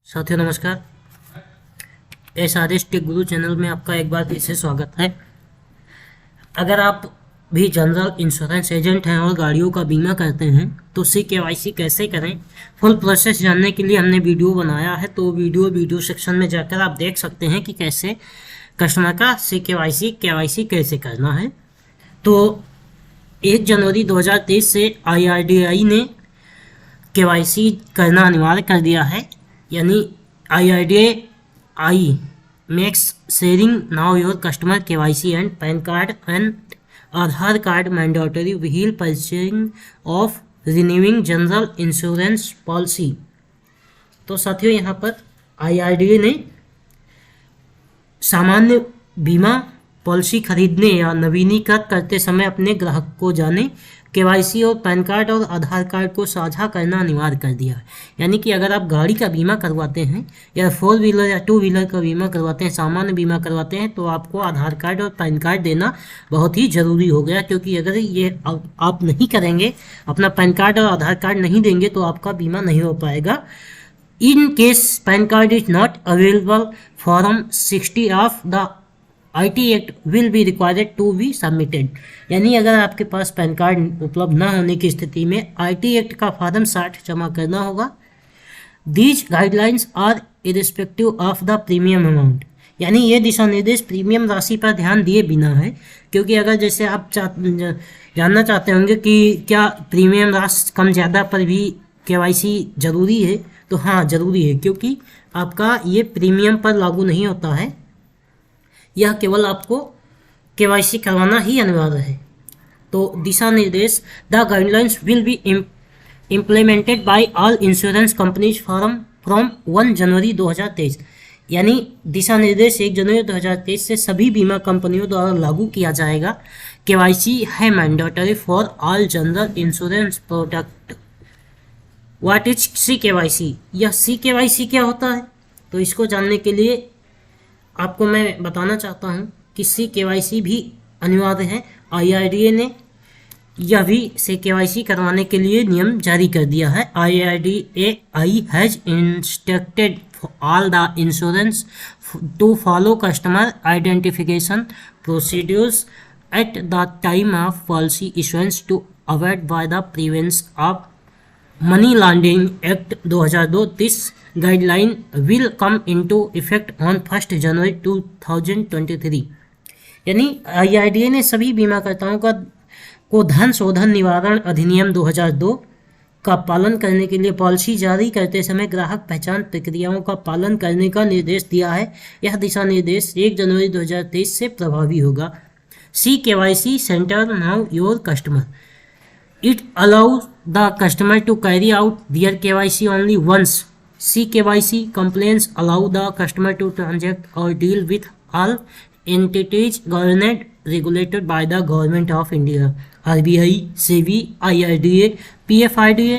साथियों नमस्कार। SRS take गुरु channel में आपका एक बार फिर से स्वागत है। अगर आप भी जनरल इंश्योरेंस एजेंट हैं और गाड़ियों का बीमा करते हैं तो CKYC कैसे करें, फुल प्रोसेस जानने के लिए हमने वीडियो बनाया है। तो वीडियो सेक्शन में जाकर आप देख सकते हैं कि कैसे कस्टमर का KYC कैसे करना है। तो 1 जनवरी 2023 से IRDAI ने KYC करना अनिवार्य कर दिया है। यानी IRDAI makes sharing now your customer KYC and PAN card and Aadhaar card mandatory while purchasing of renewing general insurance policy। तो साथियों यहाँ पर IRDAI ने सामान्य बीमा पॉलिसी खरीदने या नवीनीकृत करते समय अपने ग्राहक को जाने KYC और पैन कार्ड और आधार कार्ड को साझा करना अनिवार्य कर दिया है। यानी कि अगर आप गाड़ी का बीमा करवाते हैं या 4 व्हीलर या 2 व्हीलर का बीमा करवाते हैं, सामान्य बीमा करवाते हैं, तो आपको आधार कार्ड और पैन कार्ड देना बहुत ही ज़रूरी हो गया। क्योंकि अगर ये आप नहीं करेंगे, अपना पैन कार्ड और आधार कार्ड नहीं देंगे तो आपका बीमा नहीं हो पाएगा। In case PAN card is not available, Form 60 of the IT Act will be required to be submitted। यानी अगर आपके पास पैन कार्ड उपलब्ध ना होने की स्थिति में IT एक्ट का फॉर्म 60 जमा करना होगा। These guidelines are irrespective of the premium amount। यानी ये दिशा निर्देश प्रीमियम राशि पर ध्यान दिए बिना है। क्योंकि अगर जैसे आप जानना चाहते होंगे कि क्या प्रीमियम राशि कम ज़्यादा पर भी KYC ज़रूरी है, तो हाँ ज़रूरी है। क्योंकि आपका ये प्रीमियम पर लागू नहीं होता है, यह केवल आपको KYC करवाना ही अनिवार्य है। तो दिशा निर्देश the guidelines will be implemented by all insurance companies from 1 January 2023। यानी दिशा निर्देश 1 जनवरी 2023 से सभी बीमा कंपनियों द्वारा लागू किया जाएगा। KYC है mandatory for all general insurance product. What is CKYC? यह CKYC क्या होता है? तो इसको जानने के लिए आपको मैं बताना चाहता हूं कि CKYC भी अनिवार्य है। IRDAI ने यह भी CKYC करवाने के लिए नियम जारी कर दिया है। IRDAI has instructed all the insurance to follow customer identification procedures at the time of policy issuance to avoid by the prevention of money laundering act 2002। This guideline will come into effect on 1 January 2023। यानी IRDAI ने सभी बीमाकर्ताओं को धन शोधन निवारण अधिनियम 2002 का पालन करने के लिए पॉलिसी जारी करते समय ग्राहक पहचान प्रक्रियाओं का पालन करने का निर्देश दिया है। यह दिशा निर्देश 1 जनवरी 2023 से प्रभावी होगा। CKYC centre now your customer. It allows the customer to carry out their KYC only once। CKYC complaints allow the customer to transact or deal with all entities governed regulated by the Government of India, RBI, SEBI, IRDAI, PFIDA।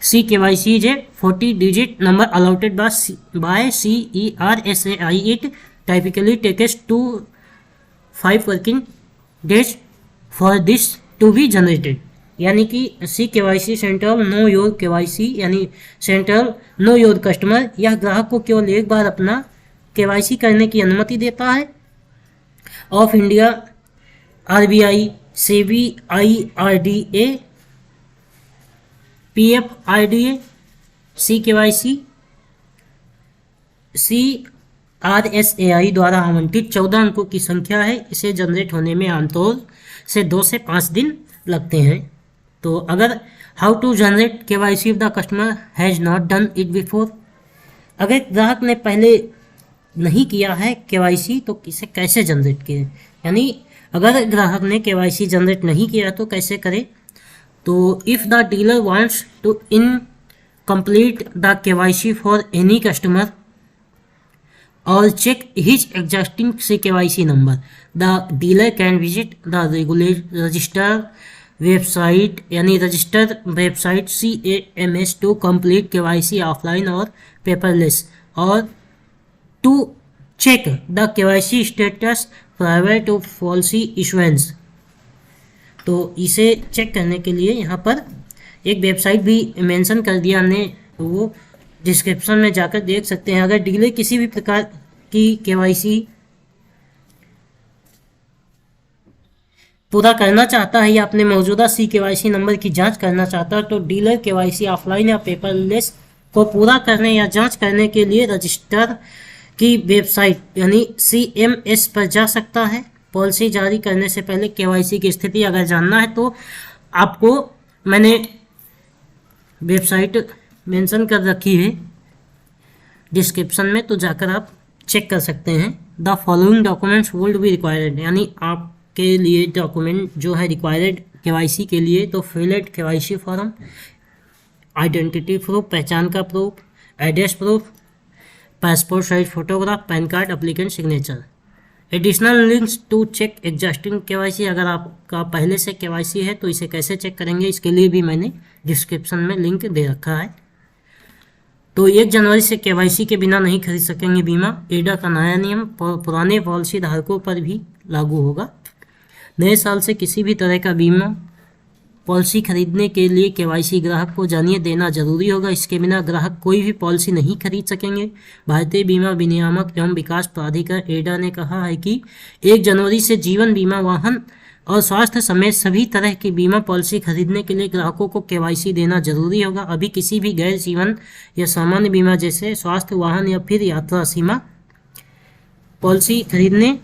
CKYC is a 40-digit number allotted by CERSAI। It typically takes 2 to 5 working days for this to be generated। यानी कि CKYC central know your KYC यानी central know your customer, यह ग्राहक को केवल एक बार अपना KYC करने की अनुमति देता है। Of India, RBI, SEBI, IRDAI, PFIDA। CKYC CRSAI द्वारा आवंटित 14 अंकों की संख्या है। इसे जनरेट होने में आमतौर से 2 से 5 दिन लगते हैं। तो अगर how to generate KYC if the customer has not done it before. अगर ग्राहक ने पहले नहीं किया है KYC तो इसे कैसे जनरेट करें? यानी अगर ग्राहक ने KYC जनरेट नहीं किया तो कैसे करें? तो if the dealer wants to incomplete the KYC for any customer और check his existing CKYC number, the dealer can visit the register website यानी register website CAMS to complete KYC offline और paperless और to check the KYC status prior to policy issuance. तो इसे check करने के लिए यहाँ पर एक वेबसाइट भी मेंशन कर दिया हमने, वो डिस्क्रिप्शन में जाकर देख सकते हैं। अगर डीलर किसी भी प्रकार की केवाईसी पूरा करना चाहता है या अपने मौजूदा CKYC नंबर की जांच करना चाहता है तो डीलर केवाईसी ऑफलाइन या पेपरलेस को पूरा करने या जांच करने के लिए रजिस्टर की वेबसाइट यानी CMS पर जा सकता है। पॉलिसी जारी करने से पहले केवाईसी की स्थिति अगर जानना है तो आपको मैंने वेबसाइट मेंशन कर रखी है डिस्क्रिप्शन में, तो जाकर आप चेक कर सकते हैं। The following documents would be required, यानी आपके लिए डॉक्यूमेंट जो है रिक्वायर्ड केवाईसी के लिए, तो filled KYC form, identity proof, पहचान का proof, address proof, passport size photograph, PAN card, applicant signature. Additional links to check existing KYC, अगर आपका पहले से केवाईसी है तो इसे कैसे चेक करेंगे, इसके लिए भी मैंने डिस्क्रिप्शन में लिंक दे रखा है। तो 1 जनवरी से केवाईसी के बिना नहीं खरीद सकेंगे बीमा। एडा का नया नियम पुराने पॉलिसी धारकों पर भी लागू होगा। नए साल से किसी भी तरह का बीमा पॉलिसी खरीदने के लिए केवाईसी ग्राहक को जानिए देना जरूरी होगा। इसके बिना ग्राहक कोई भी पॉलिसी नहीं खरीद सकेंगे। भारतीय बीमा विनियामक एवं विकास प्राधिकरण एडा ने कहा है कि 1 जनवरी से जीवन बीमा, वाहन और स्वास्थ्य समेत सभी तरह की बीमा पॉलिसी खरीदने के लिए ग्राहकों को केवाईसी देना जरूरी होगा। अभी किसी भी गैर जीवन या सामान्य बीमा जैसे स्वास्थ्य, वाहन या फिर यात्रा सीमा पॉलिसी खरीदने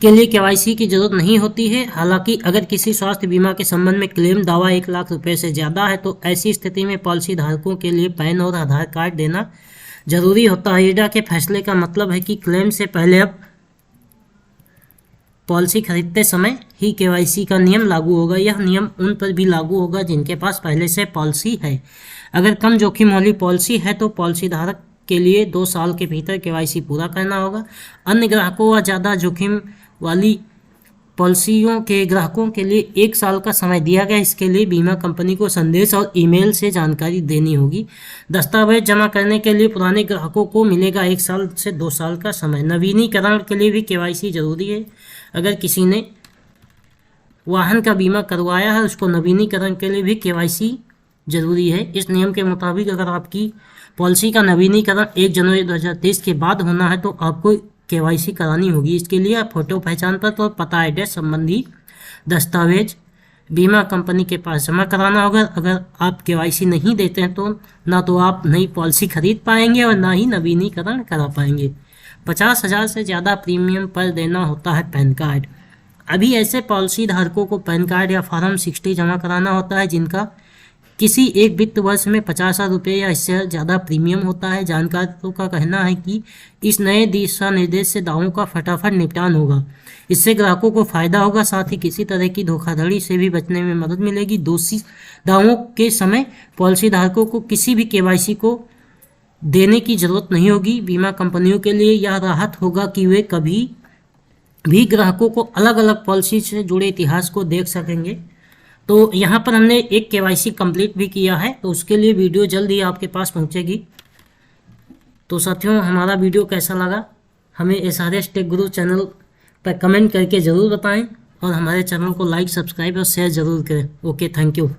के लिए केवाईसी की जरूरत नहीं होती है। हालांकि अगर किसी स्वास्थ्य बीमा के संबंध में क्लेम दावा 1 लाख रुपए से ज़्यादा है तो ऐसी स्थिति में पॉलिसी धारकों के लिए पैन और आधार कार्ड देना जरूरी होता है। एडा के फैसले का मतलब है कि क्लेम से पहले अब पॉलिसी खरीदते समय ही केवाईसी का नियम लागू होगा। यह नियम उन पर भी लागू होगा जिनके पास पहले से पॉलिसी है। अगर कम जोखिम वाली पॉलिसी है तो पॉलिसी धारक के लिए 2 साल के भीतर केवाईसी पूरा करना होगा। अन्य ग्राहकों व ज़्यादा जोखिम वाली पॉलिसियों के ग्राहकों के लिए 1 साल का समय दिया गया। इसके लिए बीमा कंपनी को संदेश और ईमेल से जानकारी देनी होगी। दस्तावेज जमा करने के लिए पुराने ग्राहकों को मिलेगा 1 साल से 2 साल का समय। नवीनीकरण के लिए भी केवाईसी जरूरी है। अगर किसी ने वाहन का बीमा करवाया है उसको नवीनीकरण के लिए भी केवाईसी जरूरी है। इस नियम के मुताबिक अगर आपकी पॉलिसी का नवीनीकरण 1 जनवरी 2023 के बाद होना है तो आपको केवाईसी करानी होगी। इसके लिए आप फोटो, पहचान पत्र और पता, एड्रेस संबंधी दस्तावेज बीमा कंपनी के पास जमा कराना होगा। अगर आप केवाईसी नहीं देते हैं तो ना तो आप नई पॉलिसी खरीद पाएंगे और ना ही नवीनीकरण करा पाएंगे। 50,000 से ज़्यादा प्रीमियम पर देना होता है पैन कार्ड। अभी ऐसे पॉलिसी धारकों को पैन कार्ड या फॉर्म 60 जमा कराना होता है जिनका किसी एक वित्त वर्ष में 50,000 रुपये या इससे ज़्यादा प्रीमियम होता है। जानकारों का कहना है कि इस नए दिशा निर्देश से दावों का फटाफट निपटान होगा। इससे ग्राहकों को फायदा होगा, साथ ही किसी तरह की धोखाधड़ी से भी बचने में मदद मिलेगी। दोषी दावों के समय पॉलिसी धारकों को किसी भी केवाईसी को देने की जरूरत नहीं होगी। बीमा कंपनियों के लिए यह राहत होगा कि वे कभी भी ग्राहकों को अलग अलग पॉलिसी से जुड़े इतिहास को देख सकेंगे। तो यहाँ पर हमने एक केवाईसी कंप्लीट भी किया है, तो उसके लिए वीडियो जल्द ही आपके पास पहुँचेगी। तो साथियों, हमारा वीडियो कैसा लगा हमें SRS टेक गुरु चैनल पर कमेंट करके ज़रूर बताएं और हमारे चैनल को लाइक, सब्सक्राइब और शेयर ज़रूर करें। Okay, thank you.